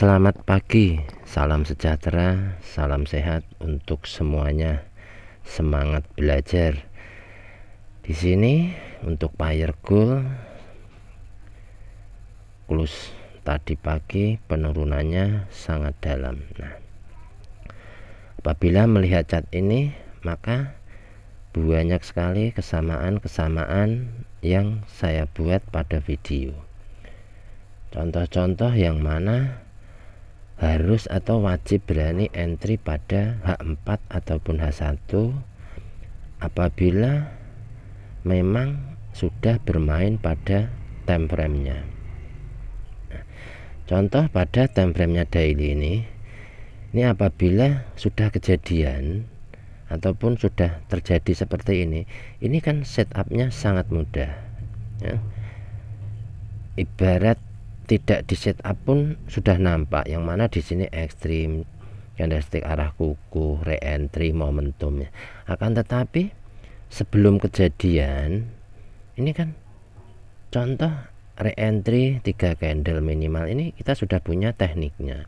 Selamat pagi, salam sejahtera, salam sehat untuk semuanya. Semangat belajar. Di sini untuk Payer Gold close tadi pagi penurunannya sangat dalam. Nah, apabila melihat chart ini, maka banyak sekali kesamaan-kesamaan yang saya buat pada video. Contoh-contoh yang mana harus atau wajib berani entry pada H4 ataupun H1 apabila memang sudah bermain pada time frame-nya. Contoh pada time frame-nya daily ini apabila sudah kejadian ataupun sudah terjadi seperti ini kan setupnya sangat mudah ya. Ibarat tidak di setup pun sudah nampak, yang mana di sini ekstrim, candlestick arah kuku, re-entry, momentumnya. Akan tetapi sebelum kejadian ini kan contoh re-entry 3 candle minimal, ini kita sudah punya tekniknya.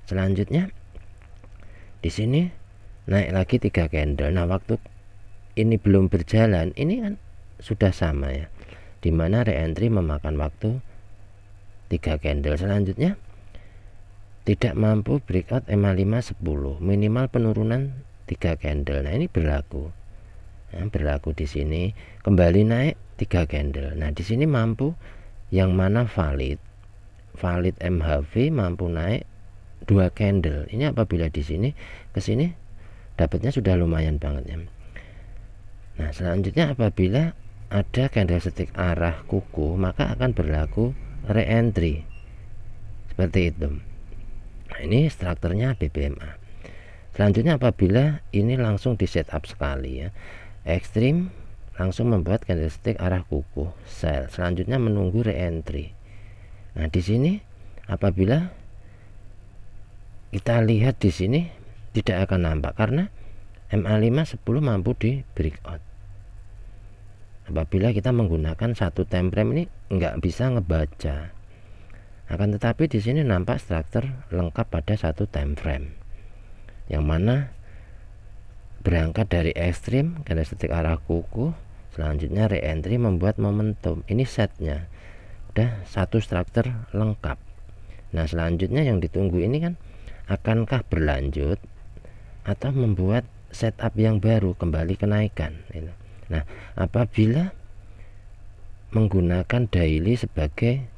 Selanjutnya di sini naik lagi 3 candle. Nah, waktu ini belum berjalan, ini kan sudah sama ya, dimana re-entry memakan waktu 3 candle. Selanjutnya tidak mampu breakout EMA 5 10, minimal penurunan 3 candle. Nah, ini berlaku di sini kembali naik 3 candle. Nah, di sini mampu yang mana valid MHV mampu naik 2 candle. Ini apabila di sini ke sini dapatnya sudah lumayan banget ya. Nah, selanjutnya apabila ada candlestick arah kuku, maka akan berlaku re-entry seperti itu. Nah, ini strukturnya BBMA. Selanjutnya apabila ini langsung di setup sekali ya, ekstrim langsung membuat candlestick arah kuku sell, selanjutnya menunggu re-entry. Nah, di sini apabila kita lihat di sini tidak akan nampak karena MA5 10 mampu di breakout. Apabila kita menggunakan satu time frame ini nggak bisa ngebaca. Akan tetapi di sini nampak struktur lengkap pada satu time frame, yang mana berangkat dari ekstrim candlestick arah kuku, selanjutnya re-entry membuat momentum. Ini setnya udah satu struktur lengkap. Nah, selanjutnya yang ditunggu ini kan akankah berlanjut atau membuat setup yang baru kembali kenaikan. Nah, apabila menggunakan daily sebagai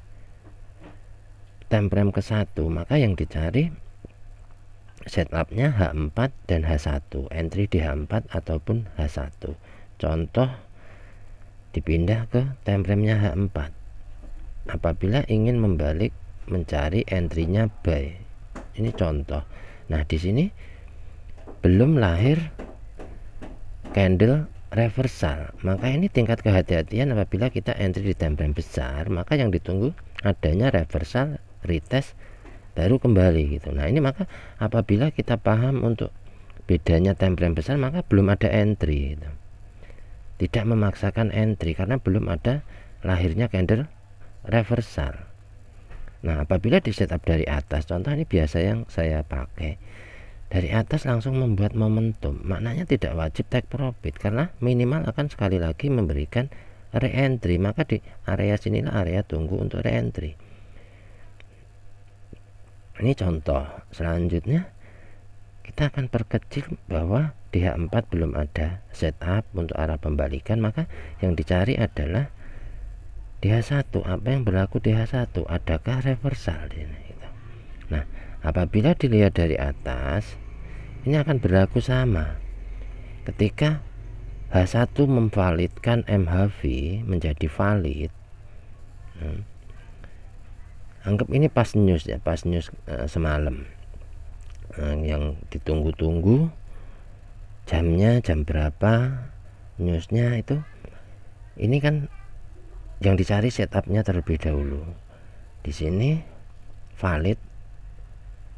time frame ke-1, maka yang dicari setupnya H4 dan H1, entry di H4 ataupun H1. Contoh dipindah ke time frame-nya H4 apabila ingin membalik mencari entry-nya buy. Ini contoh. Nah, di sini belum lahir candle reversal, maka ini tingkat kehati-hatian apabila kita entry di time frame besar, maka yang ditunggu adanya reversal, retest, baru kembali gitu. Nah, ini maka apabila kita paham untuk bedanya time frame besar, maka belum ada entry gitu. Tidak memaksakan entry karena belum ada lahirnya candle reversal. Nah, apabila di setup dari atas, contoh ini biasa yang saya pakai, dari atas langsung membuat momentum, maknanya tidak wajib take profit karena minimal akan sekali lagi memberikan re-entry, maka di area sinilah area tunggu untuk re-entry. Ini contoh. Selanjutnya kita akan perkecil bahwa di H4 belum ada setup untuk arah pembalikan, maka yang dicari adalah di H1. Apa yang berlaku di H1? Adakah reversal di sini gitu. Nah, apabila dilihat dari atas, ini akan berlaku sama. Ketika H1 memvalidkan MHV menjadi valid, anggap ini pas news ya, pas news semalam yang ditunggu-tunggu, jamnya jam berapa newsnya itu, ini kan yang dicari setupnya terlebih dahulu. Di sini valid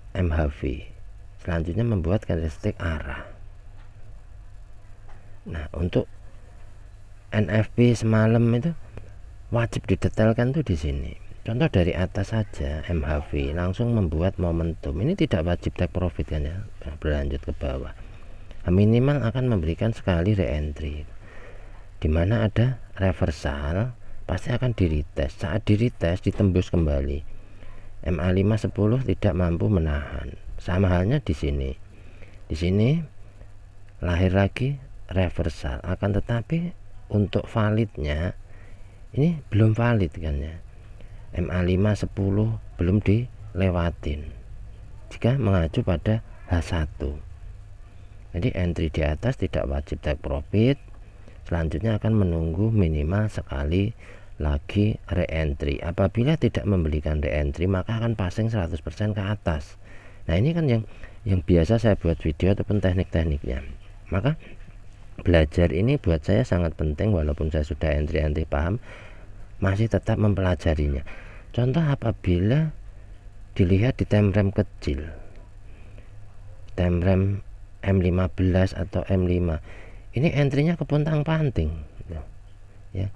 MHV, selanjutnya membuat candlestick arah. Nah, untuk NFP semalam itu wajib didetailkan tuh di sini. Contoh dari atas saja, MHV langsung membuat momentum. Ini tidak wajib take profit kan ya, berlanjut ke bawah. Minimal akan memberikan sekali re-entry. Dimana ada reversal, pasti akan di-retest. Saat di-retest ditembus kembali. MA5 10 tidak mampu menahan. Sama halnya di sini. Di sini lahir lagi reversal. Akan tetapi untuk validnya ini belum valid kan ya. MA5 10 belum dilewatin jika mengacu pada H1. Jadi entry di atas tidak wajib take profit. Selanjutnya akan menunggu minimal sekali lagi re-entry. Apabila tidak memberikan re-entry maka akan passing 100% ke atas. Nah ini kan yang biasa saya buat video ataupun teknik-tekniknya. Maka belajar ini buat saya sangat penting, walaupun saya sudah entry paham, masih tetap mempelajarinya. Contoh apabila dilihat di time frame kecil, time frame M15 atau M5, ini entry-nya kepontang-panting ya.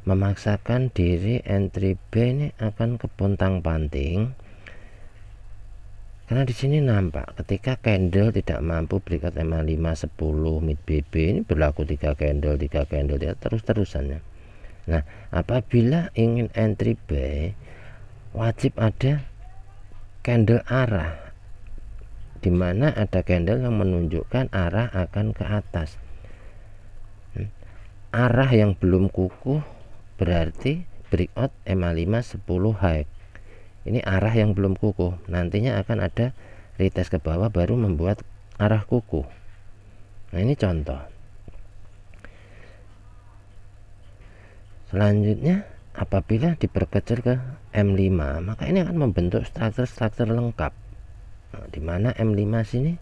Memaksakan diri entry B ini akan kepontang-panting karena di sini nampak ketika candle tidak mampu breakout MA5 10 mid BB, ini berlaku 3 candle terus-terusannya. Nah, apabila ingin entry B wajib ada candle arah, dimana ada candle yang menunjukkan arah akan ke atas. Arah yang belum kukuh berarti breakout MA5 10 high. Ini arah yang belum kukuh, nantinya akan ada retest ke bawah baru membuat arah kukuh. Nah ini contoh. Selanjutnya apabila diperkecil ke M5 maka ini akan membentuk struktur lengkap. Nah, dimana M5 sini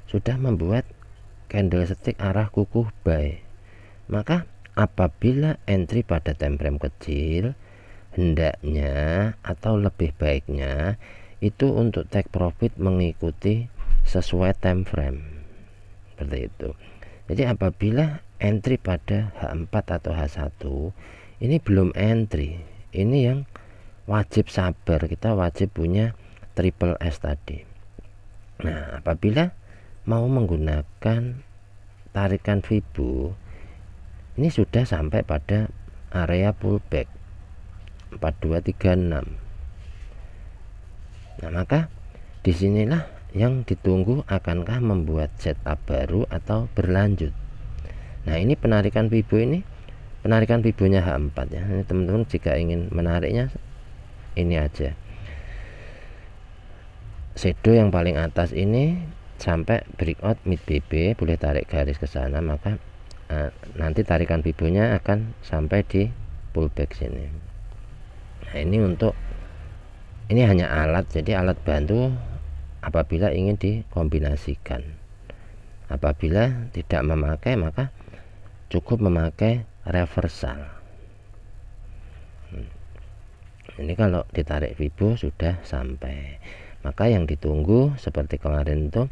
sudah membuat candlestick arah kukuh buy. Maka apabila entry pada time frame kecil, hendaknya atau lebih baiknya itu untuk take profit mengikuti sesuai time frame seperti itu. Jadi apabila entry pada H4 atau H1 ini belum entry, ini yang wajib sabar, kita wajib punya triple S tadi. Nah apabila mau menggunakan tarikan Fibo, ini sudah sampai pada area pullback 4236. Nah maka disinilah yang ditunggu, akankah membuat setup baru atau berlanjut. Nah ini penarikan Fibo, ini penarikan Fibonya H4 ya. Ini teman-teman jika ingin menariknya ini aja, shadow yang paling atas ini sampai breakout mid BB, boleh tarik garis ke sana, maka nanti tarikan Fibonya akan sampai di pullback sini. Nah ini ini hanya alat, jadi alat bantu apabila ingin dikombinasikan. Apabila tidak memakai maka cukup memakai reversal. Ini kalau ditarik Fibo sudah sampai, maka yang ditunggu seperti kemarin itu,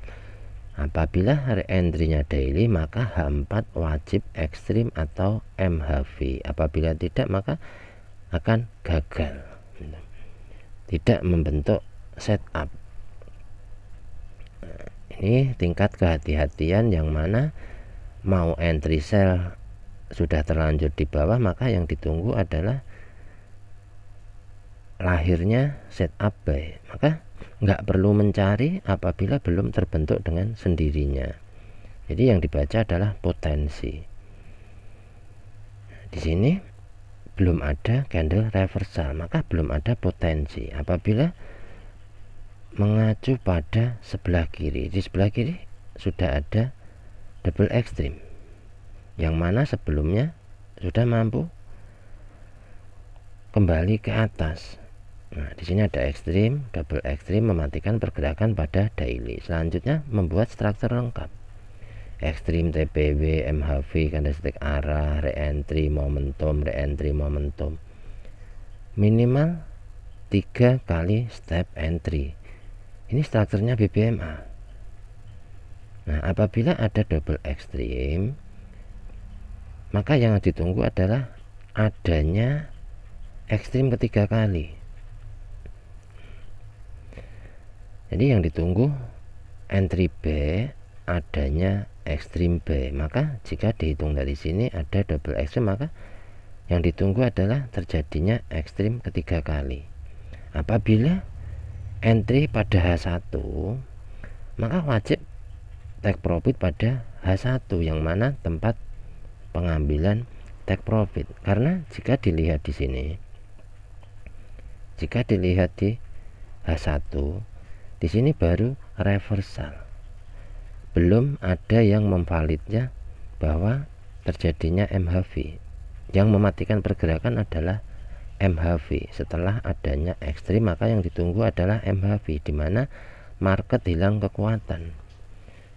apabila entry-nya daily maka H4 wajib ekstrim atau MHV. Apabila tidak maka akan gagal, tidak membentuk setup. Ini tingkat kehati-hatian yang mana mau entry sell sudah terlanjur di bawah, maka yang ditunggu adalah lahirnya setup buy. Maka nggak perlu mencari apabila belum terbentuk dengan sendirinya. Jadi yang dibaca adalah potensi. Di sini belum ada candle reversal, maka belum ada potensi. Apabila mengacu pada sebelah kiri, di sebelah kiri sudah ada double extreme, yang mana sebelumnya sudah mampu kembali ke atas. Nah, di sini ada ekstrim, double ekstrim mematikan pergerakan pada daily. Selanjutnya membuat struktur lengkap. Ekstrim TPW, MHV, candlestick arah, re-entry momentum, re-entry momentum. Minimal 3 kali step entry. Ini strukturnya BBMA. Nah, apabila ada double ekstrim, maka yang ditunggu adalah adanya ekstrim ketiga kali. Jadi yang ditunggu entry B adanya ekstrim B. Maka jika dihitung dari sini ada double ekstrim, maka yang ditunggu adalah terjadinya ekstrim ketiga kali. Apabila entry pada H1, maka wajib take profit pada H1 yang mana tempat pengambilan take profit. Karena jika dilihat di sini, jika dilihat di H1, di sini baru reversal, belum ada yang memvalidnya bahwa terjadinya MHV. Yang mematikan pergerakan adalah MHV. Setelah adanya ekstrim, maka yang ditunggu adalah MHV, di mana market hilang kekuatan.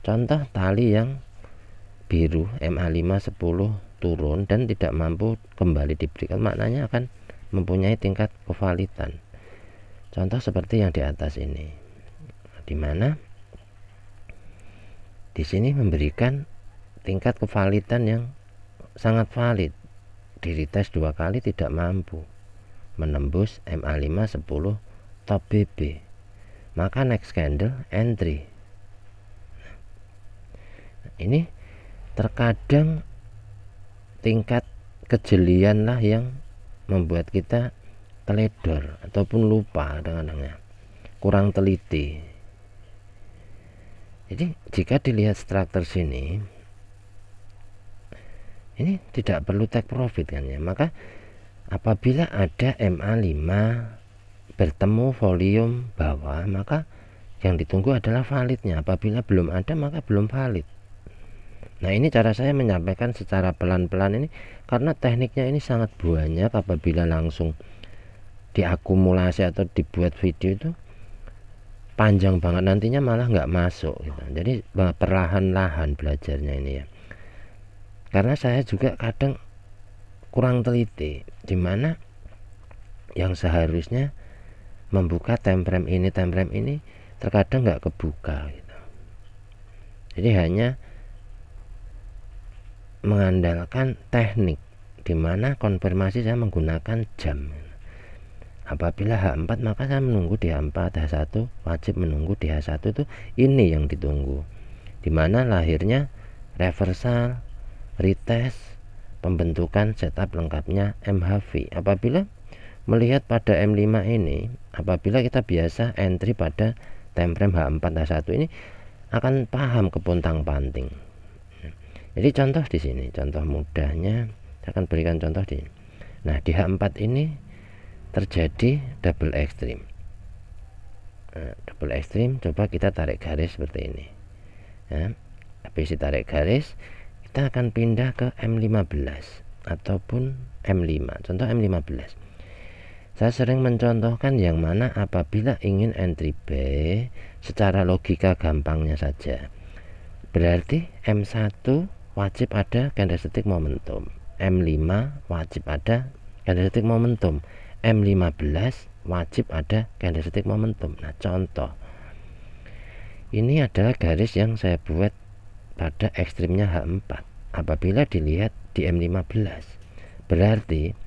Contoh tali yang biru MA5 10 turun dan tidak mampu kembali di breakout, maknanya akan mempunyai tingkat kevalidan. Contoh seperti yang di atas ini, di mana di sini memberikan tingkat kevalidan yang sangat valid. Di retest 2 kali tidak mampu menembus MA5 10 top BB, maka next candle entry. Ini terkadang tingkat kejelian lah yang membuat kita teledor ataupun lupa kadang-kadang, kurang teliti. Jadi jika dilihat struktur sini, ini tidak perlu take profit kan ya. Maka apabila ada MA5 bertemu volume bawah, maka yang ditunggu adalah validnya. Apabila belum ada, maka belum valid. Nah, ini cara saya menyampaikan secara pelan-pelan ini karena tekniknya ini sangat banyak. Apabila langsung diakumulasi atau dibuat video itu panjang banget, nantinya malah nggak masuk gitu. Jadi perlahan-lahan belajarnya ini ya, karena saya juga kadang kurang teliti, dimana yang seharusnya membuka time frame ini terkadang nggak kebuka gitu. Jadi hanya mengandalkan teknik, dimana konfirmasi saya menggunakan jam. Apabila H4 maka saya menunggu di H4, H1 wajib menunggu di H1 itu, ini yang ditunggu, dimana lahirnya reversal, retest, pembentukan setup lengkapnya MHV. Apabila melihat pada M5 ini, apabila kita biasa entry pada time frame H4, H1 ini akan paham kepontang-panting. Jadi contoh di sini, contoh mudahnya saya akan berikan contoh di sini. Nah, di H4 ini terjadi double ekstrim. Double ekstrim, coba kita tarik garis seperti ini ya. Habis ditarik garis, kita akan pindah ke M15 ataupun M5. Contoh M15, saya sering mencontohkan yang mana apabila ingin entry B, secara logika gampangnya saja, berarti M1 wajib ada candlestick momentum, M5 wajib ada candlestick momentum, M15 wajib ada candlestick momentum. Nah, contoh ini adalah garis yang saya buat pada ekstrimnya H4. Apabila dilihat di M15, berarti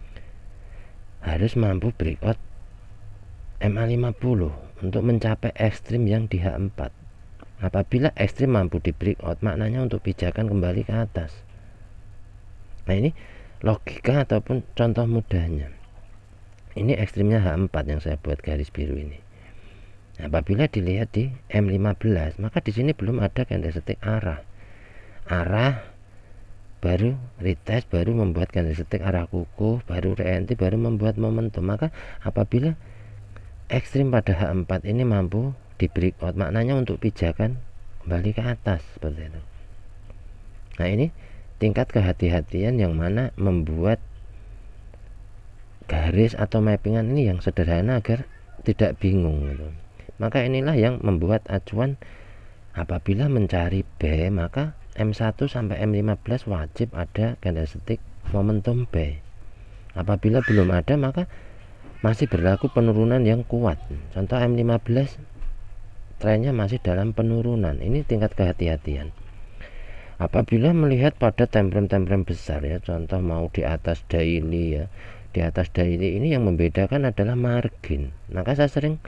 harus mampu breakout MA50 untuk mencapai ekstrim yang di H4. Apabila ekstrim mampu di breakout, maknanya untuk pijakan kembali ke atas. Nah, ini logika ataupun contoh mudahnya. Ini ekstrimnya H4 yang saya buat garis biru ini. Apabila dilihat di M15, maka di sini belum ada candlestick arah. Arah baru retest, baru membuat candlestick arah kuku, baru reentry, baru membuat momentum. Maka apabila ekstrim pada H4 ini mampu di breakout, maknanya untuk pijakan kembali ke atas seperti itu. Nah, ini tingkat kehati-hatian yang mana membuat garis atau mappingan ini yang sederhana agar tidak bingung gitu. Maka inilah yang membuat acuan apabila mencari B, maka M1 sampai M15 wajib ada candlestick momentum B. Apabila belum ada, maka masih berlaku penurunan yang kuat. Contoh M15 trennya masih dalam penurunan. Ini tingkat kehati-hatian. Apabila melihat pada time frame besar ya, contoh mau di atas daily ya, di atas daily ini yang membedakan adalah margin. Maka saya sering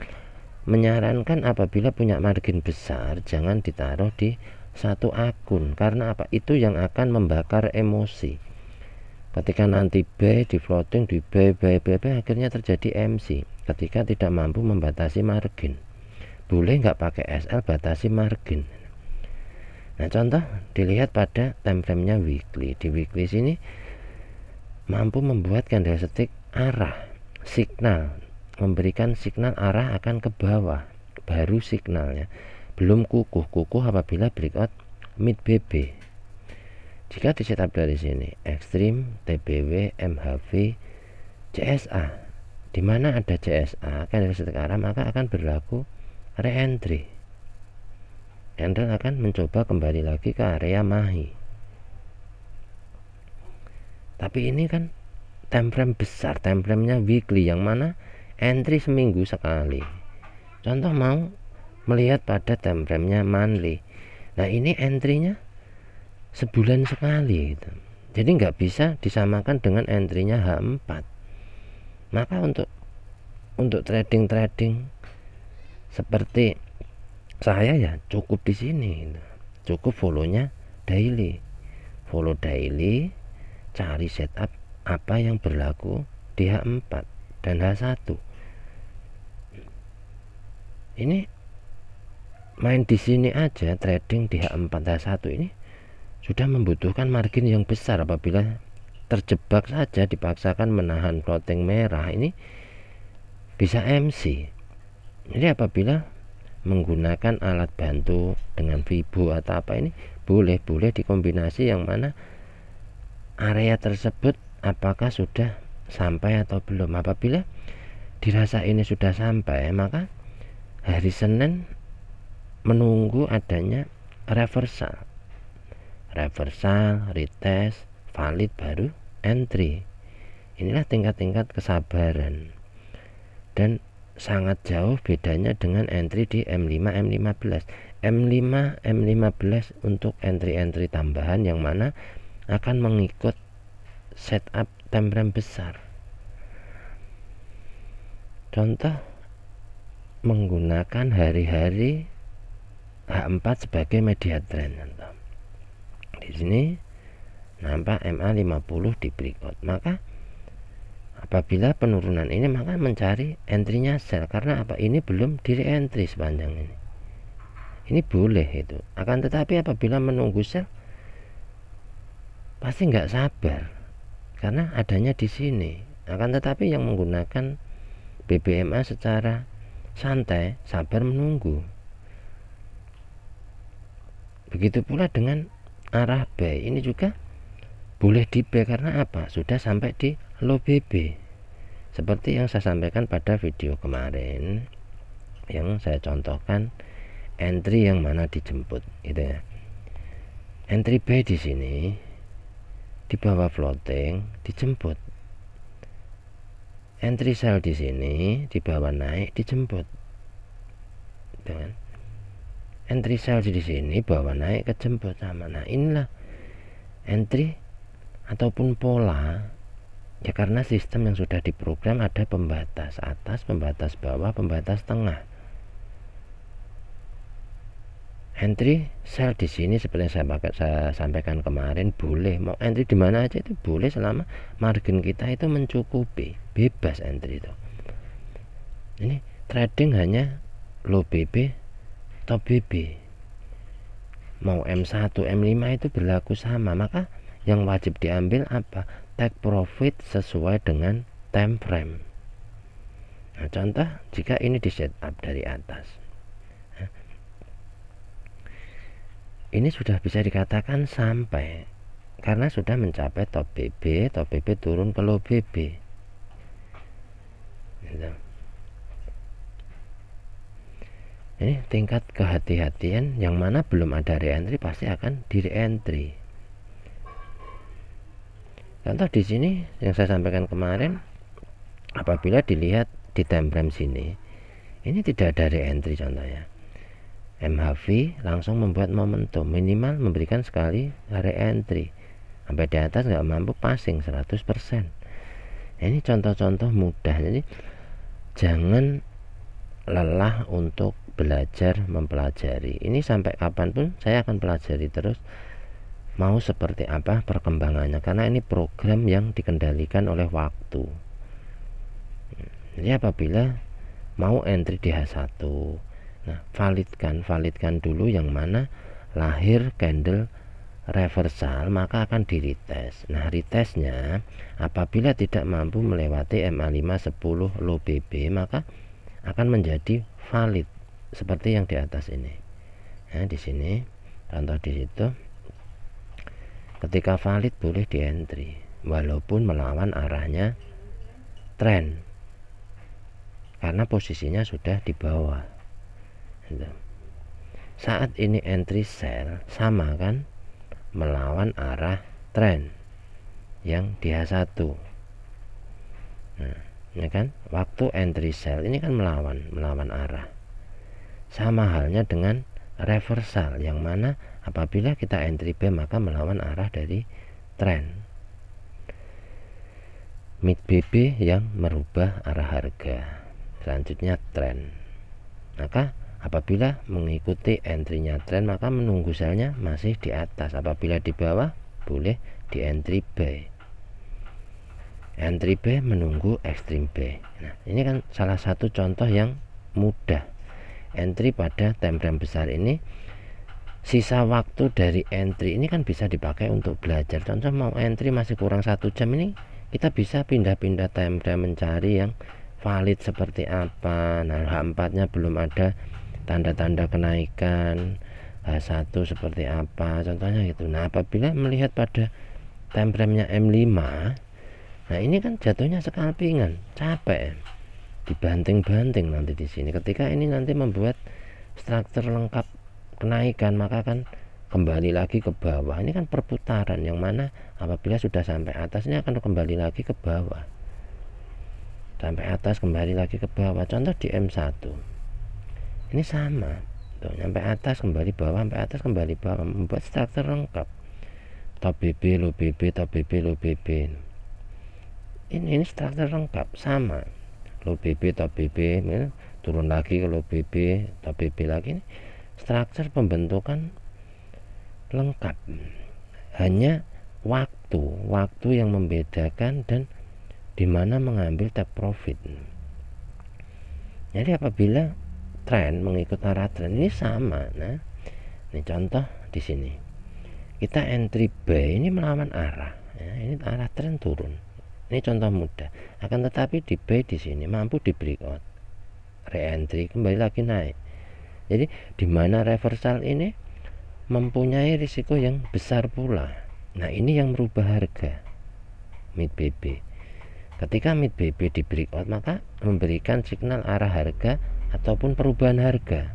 menyarankan apabila punya margin besar jangan ditaruh di satu akun. Karena apa? Itu yang akan membakar emosi. Ketika nanti buy di floating, di buy akhirnya terjadi MC ketika tidak mampu membatasi margin. Boleh nggak pakai SL, batasi margin. Nah, contoh dilihat pada time frame-nya weekly. Di weekly sini mampu membuat candlestick arah, signal, memberikan signal arah akan ke bawah, baru signalnya. Belum kukuh apabila breakout mid BB. Jika di setup dari sini ekstrim, TBW, MHV, CSA, di mana ada CSA candlestick arah, maka akan berlaku re-entry. Candle akan mencoba kembali lagi ke area mahi. Tapi ini kan time frame besar, time frame-nya weekly, yang mana entry seminggu sekali. Contoh mau melihat pada time frame-nya monthly. Nah, ini entry-nya sebulan sekali gitu. Jadi nggak bisa disamakan dengan entry-nya H4. Maka untuk trading seperti saya ya cukup di sini gitu. Cukup follow-nya daily. Follow daily, cari setup apa yang berlaku di H4 dan H1. Ini main di sini aja, trading di H4 H1 ini sudah membutuhkan margin yang besar. Apabila terjebak saja dipaksakan menahan floating merah, ini bisa MC. Jadi apabila menggunakan alat bantu dengan Fibo atau apa, ini boleh dikombinasi yang mana area tersebut apakah sudah sampai atau belum. Apabila dirasa ini sudah sampai, maka hari Senin menunggu adanya reversal, retest, valid, baru entry. Inilah tingkat-tingkat kesabaran, dan sangat jauh bedanya dengan entry di M5, M15. M15 untuk entry tambahan yang mana akan mengikut setup time frame besar. Contoh menggunakan hari-hari H4 sebagai media trend. Di sini nampak MA50 di breakout, maka apabila penurunan ini maka mencari entry-nya sell. Karena apa? Ini belum di re-entry sepanjang ini boleh itu. Akan tetapi apabila menunggu sell pasti nggak sabar karena adanya di sini. Akan tetapi yang menggunakan BBMA secara santai, sabar menunggu. Begitu pula dengan arah buy, ini juga boleh di buy. Karena apa? Sudah sampai di low BB, seperti yang saya sampaikan pada video kemarin yang saya contohkan entry yang mana dijemput gitu ya. Entry buy di sini di bawah floating dijemput, entry sell di sini di bawah naik dijemput, dengan entry sell di sini bawah naik kejemput sama. Nah, inilah entry ataupun pola ya, karena sistem yang sudah diprogram ada pembatas atas, pembatas bawah, pembatas tengah. Entry sell di sini seperti yang saya sampaikan kemarin boleh, mau entry di mana aja itu boleh selama margin kita itu mencukupi, bebas entry itu. Ini trading hanya low BB, top BB. Mau M1, M5 itu berlaku sama, maka yang wajib diambil apa? Take profit sesuai dengan time frame. Nah, contoh jika ini di setup dari atas, ini sudah bisa dikatakan sampai karena sudah mencapai top BB turun ke low BB gitu. Ini tingkat kehati-hatian yang mana belum ada re-entry pasti akan di re-entry. Contoh di sini yang saya sampaikan kemarin, apabila dilihat di time frame sini, ini tidak ada re-entry contohnya. MHV langsung membuat momentum, minimal memberikan sekali re-entry. Sampai di atas nggak mampu passing 100%. Ini contoh-contoh mudah. Jadi jangan lelah untuk belajar mempelajari. Ini sampai kapanpun saya akan pelajari terus, mau seperti apa perkembangannya, karena ini program yang dikendalikan oleh waktu. Jadi apabila mau entry di H1, nah validkan dulu yang mana lahir candle reversal, maka akan di retest. Nah retestnya apabila tidak mampu melewati MA5 10 low BB, maka akan menjadi valid seperti yang di atas ini. Nah di sini contoh di situ, ketika valid boleh di entry walaupun melawan arahnya tren, karena posisinya sudah di bawah. Saat ini entry sell sama kan, melawan arah tren yang di H1. Nah, ya kan, waktu entry sell ini kan melawan arah. Sama halnya dengan reversal, yang mana apabila kita entry B maka melawan arah dari tren. Mid BB yang merubah arah harga, selanjutnya tren. Maka apabila mengikuti entry-nya tren, maka menunggu selnya masih di atas. Apabila di bawah boleh di entry B. Entry B menunggu ekstrim B. Nah ini kan salah satu contoh yang mudah. Entry pada time frame besar ini, sisa waktu dari entry ini kan bisa dipakai untuk belajar. Contoh mau entry masih kurang 1 jam, ini kita bisa pindah-pindah time frame, mencari yang valid seperti apa. Nah H4 nya belum ada tanda-tanda kenaikan, H1 seperti apa contohnya gitu. Nah apabila melihat pada time frame nya M5, nah ini kan jatuhnya scalpingan, capek, dibanting-banting nanti di sini. Ketika ini nanti membuat struktur lengkap kenaikan, maka kan kembali lagi ke bawah. Ini kan perputaran, yang mana apabila sudah sampai atas ini akan kembali lagi ke bawah, sampai atas kembali lagi ke bawah. Contoh di M1 ini sama tuh, sampai atas kembali bawah, sampai atas kembali bawah, membuat struktur lengkap. Top BB, low BB, top BB, low BB. Ini struktur lengkap, sama low BB, top BB, turun lagi ke low BB, top BB lagi. Ini struktur pembentukan lengkap, hanya waktu yang membedakan dan dimana mengambil take profit. Jadi apabila tren mengikut arah tren ini sama. Nah ini contoh di sini, kita entry B ini melawan arah, ya, ini arah tren turun. Ini contoh mudah. Akan tetapi di B di sini mampu di breakout, re-entry kembali lagi naik. Jadi dimana reversal ini mempunyai risiko yang besar pula. Nah ini yang merubah harga mid BB. Ketika mid BB di breakout, maka memberikan signal arah harga ataupun perubahan harga.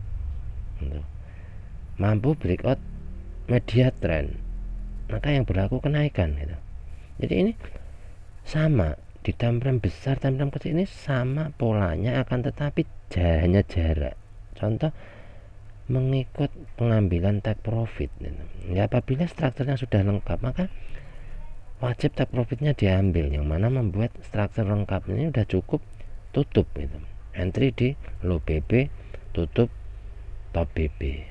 Mampu breakout media trend, maka yang berlaku kenaikan gitu. Jadi ini sama di time frame besar, time frame kecil ini sama polanya, akan tetapi hanya jarak. Contoh mengikut pengambilan take profit gitu. Ya apabila strukturnya sudah lengkap, maka wajib take profitnya diambil, yang mana membuat struktur lengkap ini sudah cukup tutup gitu. Entry di low BB, tutup top BB.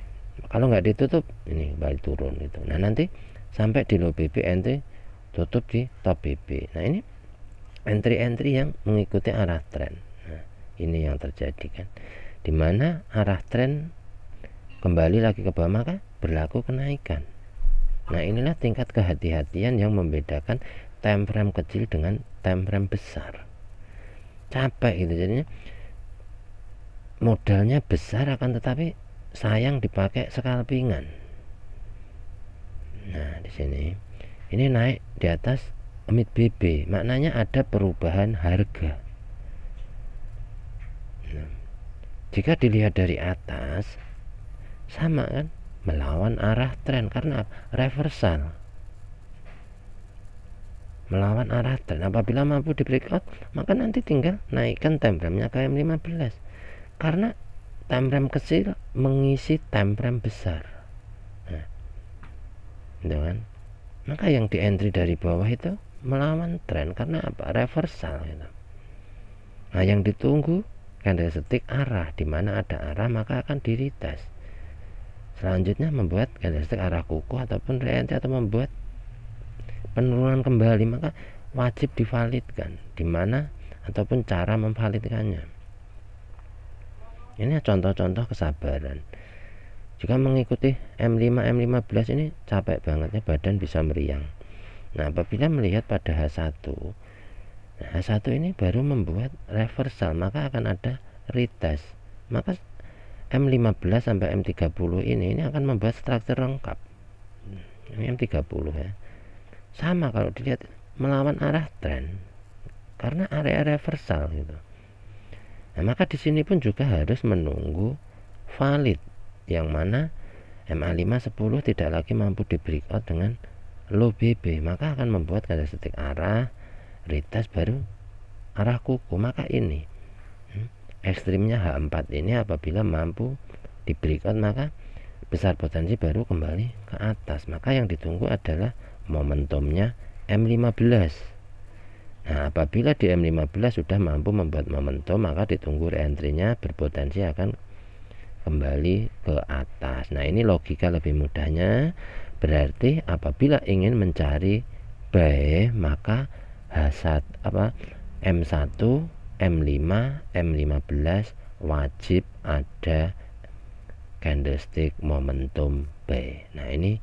Kalau nggak ditutup ini balik turun gitu. Nah nanti sampai di low BB, entry tutup di top BB. Nah ini entry yang mengikuti arah tren. Nah ini yang terjadi kan, dimana arah tren kembali lagi ke bawah, maka berlaku kenaikan. Nah inilah tingkat kehati-hatian yang membedakan time frame kecil dengan time frame besar. Capek gitu jadinya, modalnya besar akan tetapi sayang dipakai scalpingan. Nah di sini ini naik di atas mid BB, maknanya ada perubahan harga. Nah, jika dilihat dari atas sama kan, melawan arah tren karena reversal, melawan arah tren. Apabila mampu di breakout, maka nanti tinggal naikkan time frame-nya ke M15, karena time frame kecil mengisi time frame besar. Nah, gitu kan? Maka yang di entry dari bawah itu melawan tren karena apa? Reversal gitu. Nah yang ditunggu candlestick arah, di mana ada arah maka akan di retest. Selanjutnya membuat candlestick arah kuku ataupun re-entry atau membuat penurunan kembali, maka wajib divalidkan, di mana ataupun cara memvalidkannya. Ini contoh-contoh kesabaran. Jika mengikuti M5 M15 ini capek banget ya, badan bisa meriang. Nah, apabila melihat pada H1, nah, H1 ini baru membuat reversal, maka akan ada retest. Maka M15 sampai M30 ini akan membuat struktur lengkap. Ini M30 ya. Sama kalau dilihat melawan arah tren, karena area reversal gitu. Nah, maka di sini pun juga harus menunggu valid, yang mana MA5 10 tidak lagi mampu di breakout dengan low BB, maka akan membuat candlestick arah retest baru arah kuku. Maka ini ekstrimnya H4 ini apabila mampu di breakout, maka besar potensi baru kembali ke atas. Maka yang ditunggu adalah momentumnya M15. Nah, apabila di M15 sudah mampu membuat momentum, maka ditunggu re-entry-nya berpotensi akan kembali ke atas. Nah, ini logika lebih mudahnya. Berarti apabila ingin mencari buy, maka M1, M5, M15 wajib ada candlestick momentum buy. Nah, ini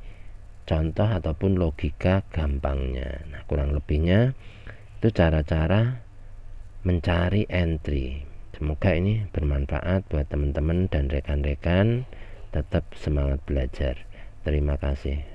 contoh ataupun logika gampangnya. Nah, kurang lebihnya itu cara-cara mencari entry. Semoga ini bermanfaat buat teman-teman dan rekan-rekan. Tetap semangat belajar. Terima kasih.